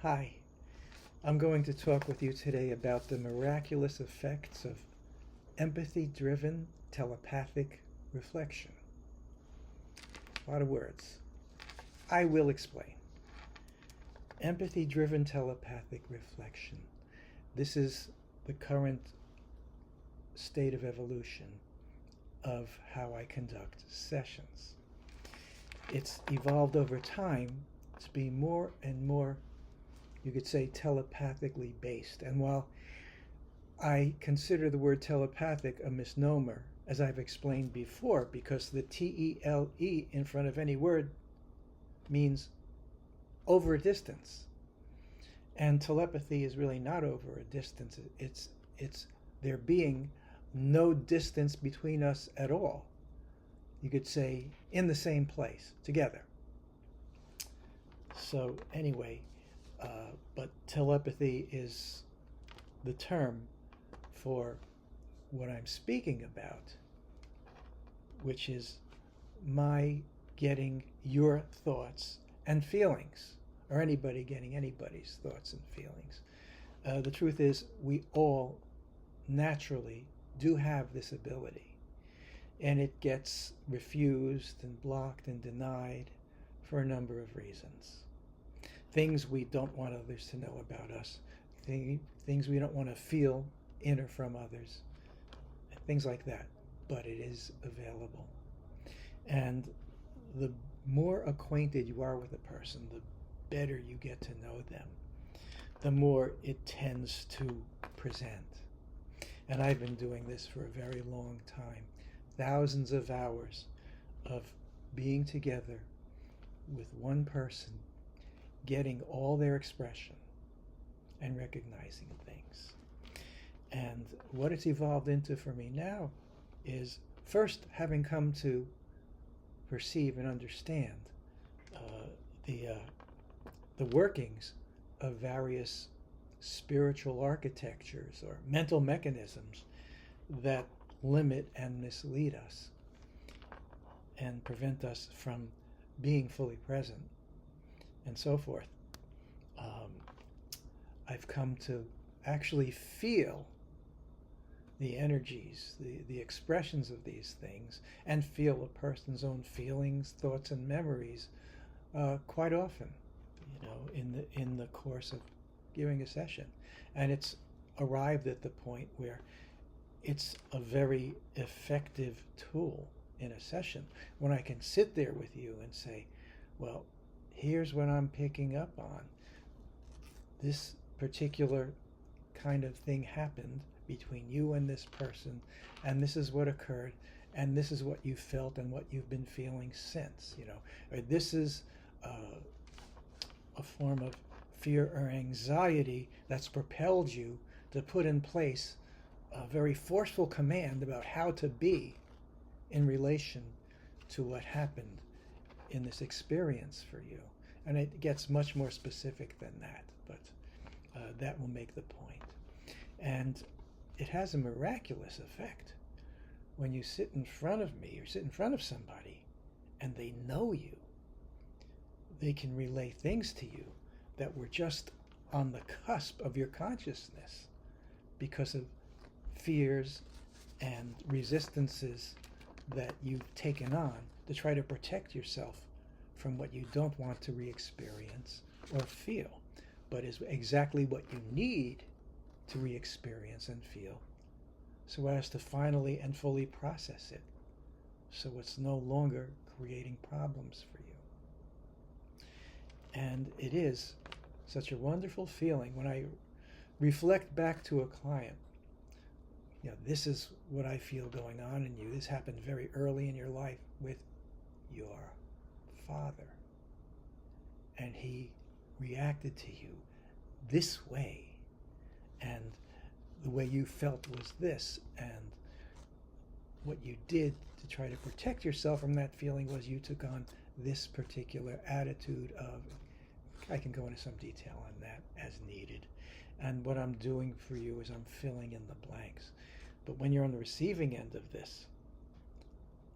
Hi, I'm going to talk with you today about the miraculous effects of empathy-driven telepathic reflection. A lot of words. I will explain. Empathy-driven telepathic reflection. This is the current state of evolution of how I conduct sessions. It's evolved over time to be more and more, you could say, telepathically based. And while I consider the word telepathic a misnomer, as I've explained before, because the T-E-L-E in front of any word means over a distance. And telepathy is really not over a distance. It's there being no distance between us at all. You could say in the same place, together. So anyway, but telepathy is the term for what I'm speaking about, which is my getting your thoughts and feelings, or anybody getting anybody's thoughts and feelings. The truth is, we all naturally do have this ability, and it gets refused and blocked and denied for a number of reasons. Things we don't want others to know about us, things we don't want to feel in or from others, things like that. But it is available. And the more acquainted you are with a person, the better you get to know them, the more it tends to present. And I've been doing this for a very long time. Thousands of hours of being together with one person, getting all their expression and recognizing things. And what it's evolved into for me now is first having come to perceive and understand the workings of various spiritual architectures or mental mechanisms that limit and mislead us and prevent us from being fully present and so forth. I've come to actually feel the energies, the expressions of these things, and feel a person's own feelings, thoughts, and memories quite often, in the course of giving a session. And it's arrived at the point where it's a very effective tool in a session when I can sit there with you and say, well, here's what I'm picking up on. This particular kind of thing happened between you and this person, and this is what occurred, and this is what you felt and what you've been feeling since, or this is a form of fear or anxiety that's propelled you to put in place a very forceful command about how to be in relation to what happened in this experience for you. And it gets much more specific than that, but that will make the point. And it has a miraculous effect when you sit in front of me or sit in front of somebody and they know you. They can relay things to you that were just on the cusp of your consciousness because of fears and resistances that you've taken on to try to protect yourself from what you don't want to re-experience or feel, but is exactly what you need to re-experience and feel so as to finally and fully process it, so it's no longer creating problems for you. And it is such a wonderful feeling when I reflect back to a client, this is what I feel going on in you. This happened very early in your life with your father, and he reacted to you this way, and the way you felt was this, and what you did to try to protect yourself from that feeling was you took on this particular attitude of, I can go into some detail on that as needed. And what I'm doing for you is I'm filling in the blanks. But when you're on the receiving end of this,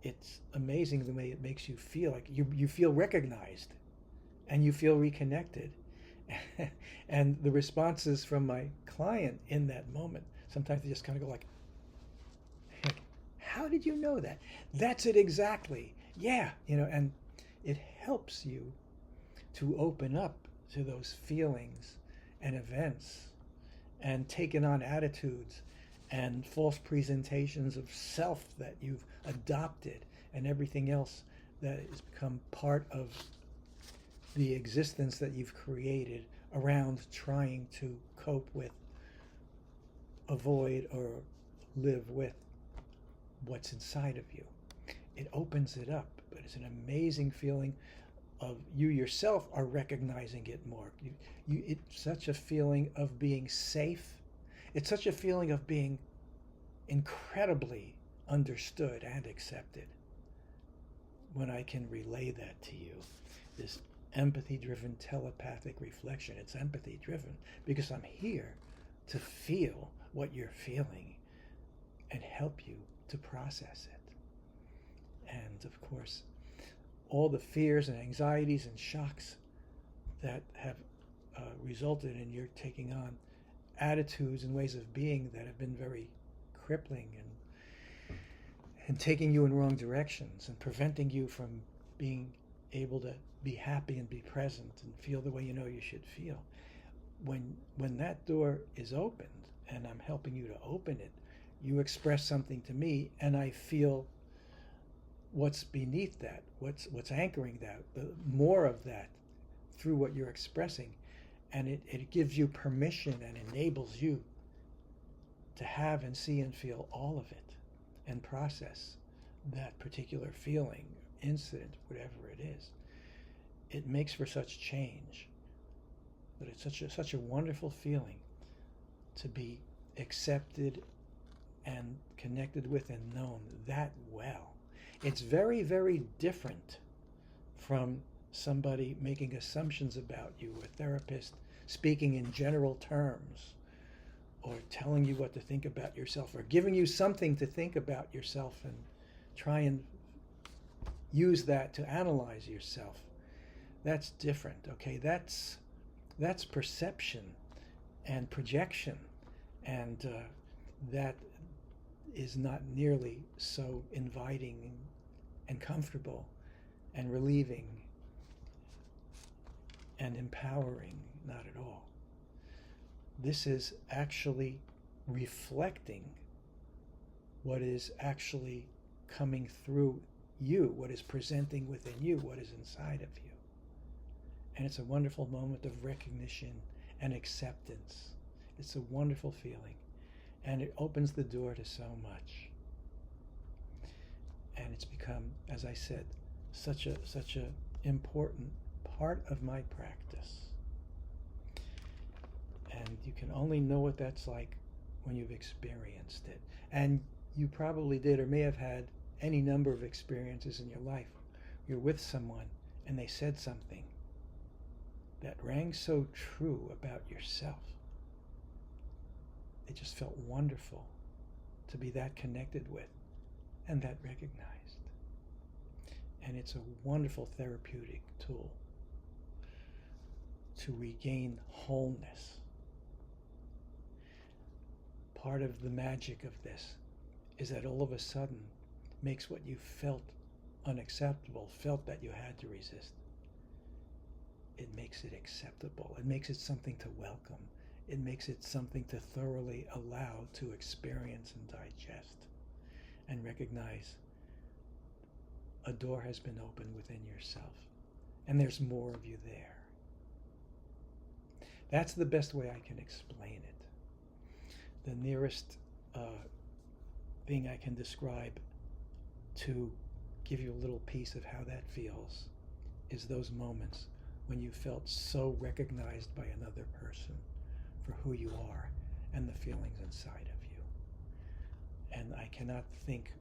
it's amazing the way it makes you feel. Like you feel recognized and you feel reconnected. And the responses from my client in that moment, sometimes they just kind of go like, how did you know that? That's it exactly. Yeah, and it helps you to open up to those feelings and events and taking on attitudes and false presentations of self that you've adopted and everything else that has become part of the existence that you've created around trying to cope with, avoid, or live with what's inside of you. It opens it up, but it's an amazing feeling of you yourself are recognizing it more. It's such a feeling of being safe. It's such a feeling of being incredibly understood and accepted when I can relay that to you. This empathy-driven telepathic reflection. It's empathy-driven because I'm here to feel what you're feeling and help you to process it. And of course, all the fears and anxieties and shocks that have resulted in your taking on attitudes and ways of being that have been very crippling and taking you in wrong directions and preventing you from being able to be happy and be present and feel the way you know you should feel. When that door is opened and I'm helping you to open it, you express something to me and I feel what's beneath that, what's anchoring that, more of that through what you're expressing. And it gives you permission and enables you to have and see and feel all of it and process that particular feeling, incident, whatever it is. It makes for such change. But it's such a wonderful feeling to be accepted and connected with and known that well. It's very, very different from somebody making assumptions about you, or a therapist speaking in general terms, or telling you what to think about yourself, or giving you something to think about yourself and try and use that to analyze yourself. That's different, okay? That's perception and projection, and that is not nearly so inviting and comfortable and relieving and empowering, not at all. This is actually reflecting what is actually coming through you, what is presenting within you, what is inside of you. And it's a wonderful moment of recognition and acceptance. It's a wonderful feeling. And it opens the door to so much. And it's become, as I said, such a important part of my practice. And you can only know what that's like when you've experienced it. And you probably did or may have had any number of experiences in your life. You're with someone and they said something that rang so true about yourself. It just felt wonderful to be that connected with and that recognized. And it's a wonderful therapeutic tool to regain wholeness. Part of the magic of this is that all of a sudden makes what you felt unacceptable, felt that you had to resist, it makes it acceptable. It makes it something to welcome. It makes it something to thoroughly allow to experience and digest and recognize a door has been opened within yourself and there's more of you there. That's the best way I can explain it. The nearest thing I can describe to give you a little piece of how that feels is those moments when you felt so recognized by another person for who you are and the feelings inside of you. And I cannot think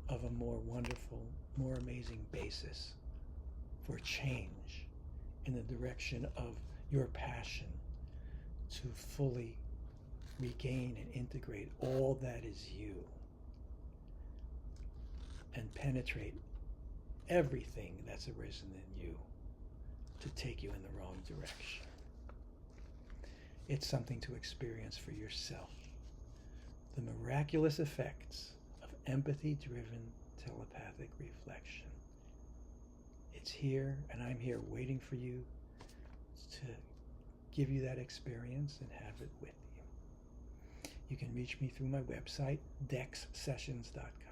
of a more wonderful, more amazing basis for change in the direction of your passion to fully regain and integrate all that is you and penetrate everything that's arisen in you to take you in the wrong direction. It's something to experience for yourself. The miraculous effects of empathy-driven telepathic reflection. It's here, and I'm here waiting for you to give you that experience and have it with you. You can reach me through my website, dexsessions.com.